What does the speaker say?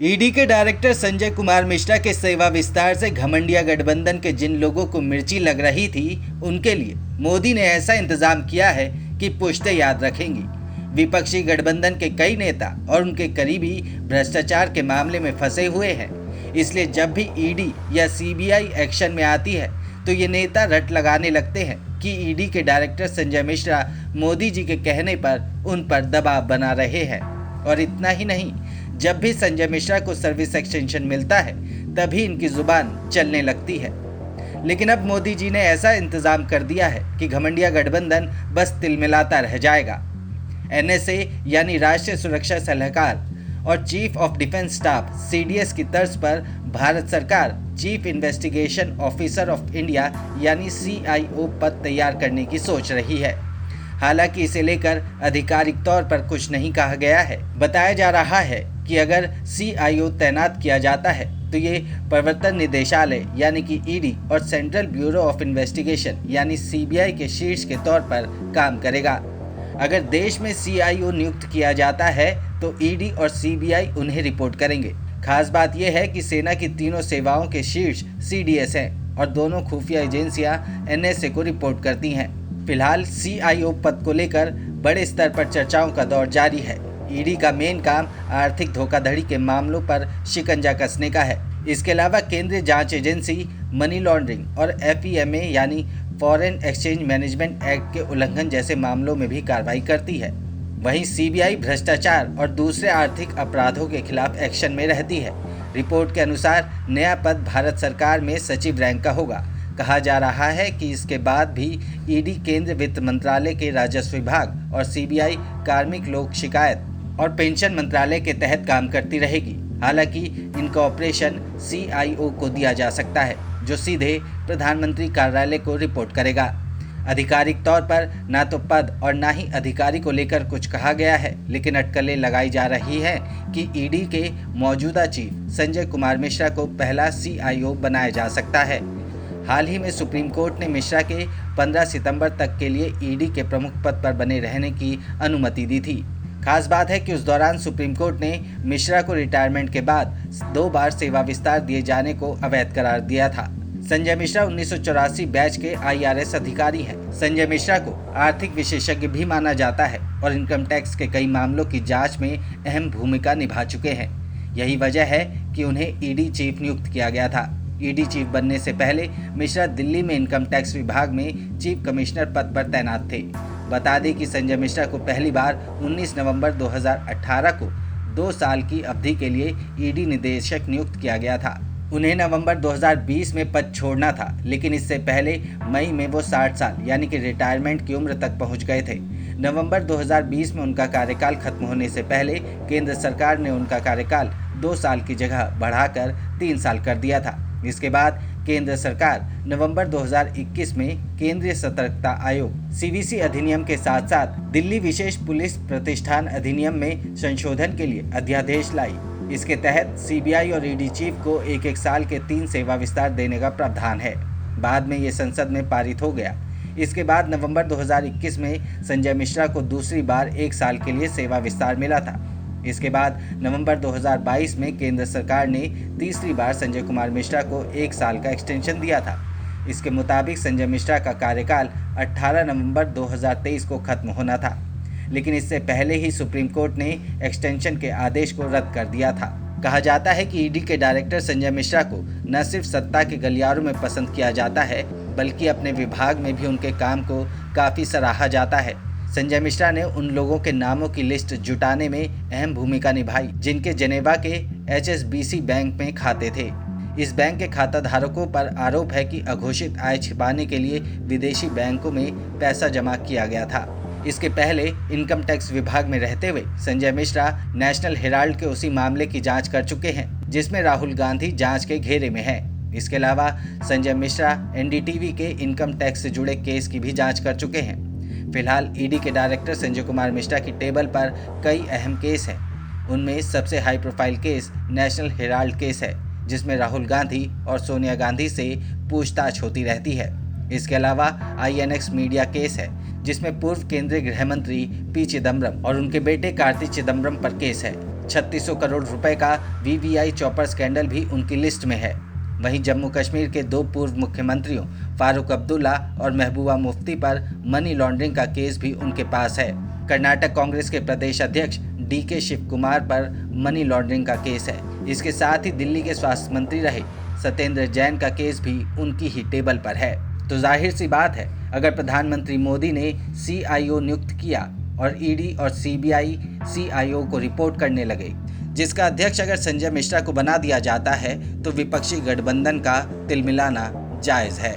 ED के director Sanjay Kumar Mishra के सेवा विस्तार से घमंडिया गठबंधन के जिन लोगों को मिर्ची लग रही थी, उनके लिए मोदी ने ऐसा इंतजाम किया है कि पुश्तें याद रखेंगी। विपक्षी गठबंधन के कई नेता और उनके करीबी भ्रष्टाचार के मामले में फंसे हुए हैं, इसलिए जब भी ईडी या सीबीआई एक्शन में आती है तो ये नेता रट लगाने लगते हैं कि ईडी के डायरेक्टर संजय मिश्रा मोदी जी के कहने पर उन पर दबाव बना रहे हैं। और इतना ही नहीं, जब भी संजय मिश्रा को सर्विस एक्सटेंशन मिलता है तभी इनकी जुबान चलने लगती है। लेकिन अब मोदी जी ने ऐसा इंतजाम कर दिया है कि घमंडिया गठबंधन बस तिलमिलाता रह जाएगा। एनएसए यानी राष्ट्रीय सुरक्षा सलाहकार और chief of defence staff CDS की तर्ज पर भारत सरकार chief investigation officer of India यानी सीआईओ पद तैयार करने की सोच रही है। हालांकि इसे लेकर आधिकारिक तौर पर कुछ नहीं कहा गया है। बताया जा रहा है कि अगर सीआईओ तैनात किया जाता है तो ये प्रवर्तन निदेशालय यानी कि ईडी और सेंट्रल ब्यूरो ऑफ इन्वेस्टिगेशन यानी सीबीआई के शीर्ष के तौर पर काम करेगा। अगर देश में सीआईओ नियुक्त किया जाता है तो ईडी और सीबीआई उन्हें रिपोर्ट करेंगे। खास बात यह है कि सेना की तीनों सेवाओं के शीर्ष सीडीएस हैं और दोनों खुफिया एजेंसियां एनएसए को रिपोर्ट करती हैं। फिलहाल सीआईओ पद को लेकर बड़े स्तर पर चर्चाओं का दौर जारी है। ईडी का मेन काम आर्थिक धोखाधड़ी के मामलों पर शिकंजा कसने का है। इसके अलावा केंद्रीय जांच एजेंसी मनी लॉन्ड्रिंग और एफईएमए यानी फॉरेन एक्सचेंज मैनेजमेंट एक्ट के उल्लंघन जैसे मामलों में भी कार्रवाई करती है। वहीं सीबीआई भ्रष्टाचार और दूसरे आर्थिक अपराधों के खिलाफ एक्शन में रहती है। रिपोर्ट के अनुसार नया पद भारत सरकार में सचिव रैंक का होगा। कहा जा रहा है कि इसके बाद भी ईडी केंद्रीय वित्त मंत्रालय के राजस्व विभाग और सीबीआई कार्मिक लोक शिकायत और पेंशन मंत्रालय के तहत काम करती रहेगी। हालांकि इनका ऑपरेशन सीआईओ को दिया जा सकता है, जो सीधे प्रधानमंत्री कार्यालय को रिपोर्ट करेगा। आधिकारिक तौर पर ना तो पद और ना ही अधिकारी को लेकर कुछ कहा गया है, लेकिन अटकलें लगाई जा रही हैं कि ईडी के मौजूदा चीफ संजय कुमार मिश्रा को पहला सीआईओ बनाया जा सकता है। हाल ही में सुप्रीम कोर्ट ने मिश्रा के 15 सितंबर तक के लिए ईडी के प्रमुख पद पर बने रहने की अनुमति दी थी। खास बात है कि उस दौरान सुप्रीम कोर्ट ने मिश्रा को रिटायरमेंट के बाद 2 बार सेवा विस्तार दिए जाने को अवैध करार दिया था। संजय मिश्रा 1984 बैच के आईआरएस अधिकारी हैं। संजय मिश्रा को आर्थिक विशेषज्ञ भी माना जाता है और इनकम टैक्स के कई मामलों की जांच में अहम भूमिका निभा चुके हैं। यही वजह है कि उन्हें ईडी चीफ नियुक्त किया गया था। ईडी चीफ बनने से पहले मिश्रा दिल्ली में इनकम टैक्स विभाग में चीफ कमिश्नर पद पर तैनात थे। बता दें कि संजय मिश्रा को पहली बार 19 नवंबर 2018 को 2 साल की अवधि के लिए ईडी निदेशक नियुक्त किया गया था। उन्हें नवंबर 2020 में पद छोड़ना था, लेकिन इससे पहले मई में वो 60 साल यानी कि रिटायरमेंट की उम्र तक पहुंच गए थे। नवंबर 2020 में उनका कार्यकाल खत्म होने से पहले केंद्र सरकार ने उनका कार्यकाल 2 साल की जगह बढ़ाकर 3 साल कर दिया था। इसके बाद केंद्र सरकार नवंबर 2021 में केंद्रीय सतर्कता आयोग सीवीसी अधिनियम के साथ साथ दिल्ली विशेष पुलिस प्रतिष्ठान अधिनियम में संशोधन के लिए अध्यादेश लाई। इसके तहत सीबीआई और ईडी चीफ को 1-1 साल के 3 सेवा विस्तार देने का प्रावधान है। बाद में ये संसद में पारित हो गया। इसके बाद नवंबर 2021 में संजय मिश्रा को दूसरी बार 1 साल के लिए सेवा विस्तार मिला था। इसके बाद नवंबर 2022 में केंद्र सरकार ने तीसरी बार संजय कुमार मिश्रा को 1 साल का एक्सटेंशन दिया था। इसके मुताबिक संजय मिश्रा का कार्यकाल 18 नवंबर 2023 को खत्म होना था, लेकिन इससे पहले ही सुप्रीम कोर्ट ने एक्सटेंशन के आदेश को रद्द कर दिया था। कहा जाता है कि ईडी के डायरेक्टर संजय मिश्रा को न सिर्फ सत्ता के गलियारों में पसंद किया जाता है, बल्कि अपने विभाग में भी उनके काम को काफ़ी सराहा जाता है। संजय मिश्रा ने उन लोगों के नामों की लिस्ट जुटाने में अहम भूमिका निभाई जिनके जेनेवा के एचएसबीसी बैंक में खाते थे। इस बैंक के खाता धारकों पर आरोप है कि अघोषित आय छिपाने के लिए विदेशी बैंकों में पैसा जमा किया गया था। इसके पहले इनकम टैक्स विभाग में रहते हुए संजय मिश्रा नेशनल हेराल्ड के उसी मामले की जांच कर चुके हैं जिसमें राहुल गांधी जांच के घेरे में है। इसके अलावा संजय मिश्रा एनडीटीवी के इनकम टैक्स से जुड़े केस की भी जांच कर चुके हैं। फिलहाल ईडी के डायरेक्टर संजय कुमार मिश्रा की टेबल पर कई अहम केस हैं। उनमें सबसे high profile case national Herald case है, जिसमें राहुल गांधी और सोनिया गांधी से पूछताछ होती रहती है। इसके अलावा आईएनएक्स मीडिया केस है, जिसमें पूर्व केंद्रीय गृह मंत्री पी चिदम्बरम और उनके बेटे कार्ति चिदम्बरम पर केस है। 3600 करोड़ रुपए का वीवीआई चॉपर स्कैंडल भी उनकी लिस्ट में है। वहीं जम्मू कश्मीर के 2 पूर्व मुख्यमंत्रियों फारूक अब्दुल्ला और महबूबा मुफ्ती पर मनी लॉन्ड्रिंग का केस भी उनके पास है। कर्नाटक कांग्रेस के प्रदेश अध्यक्ष डीके शिव कुमार पर मनी लॉन्ड्रिंग का केस है। इसके साथ ही दिल्ली के स्वास्थ्य मंत्री रहे सत्येंद्र जैन का केस भी उनकी ही टेबल पर है। तो जाहिर सी बात है, अगर प्रधानमंत्री मोदी ने CIO नियुक्त किया और ईडी और CBI CIO को रिपोर्ट करने लगे, जिसका अध्यक्ष अगर संजय मिश्रा को बना दिया जाता है, तो विपक्षी गठबंधन का तिलमिलाना जायज़ है।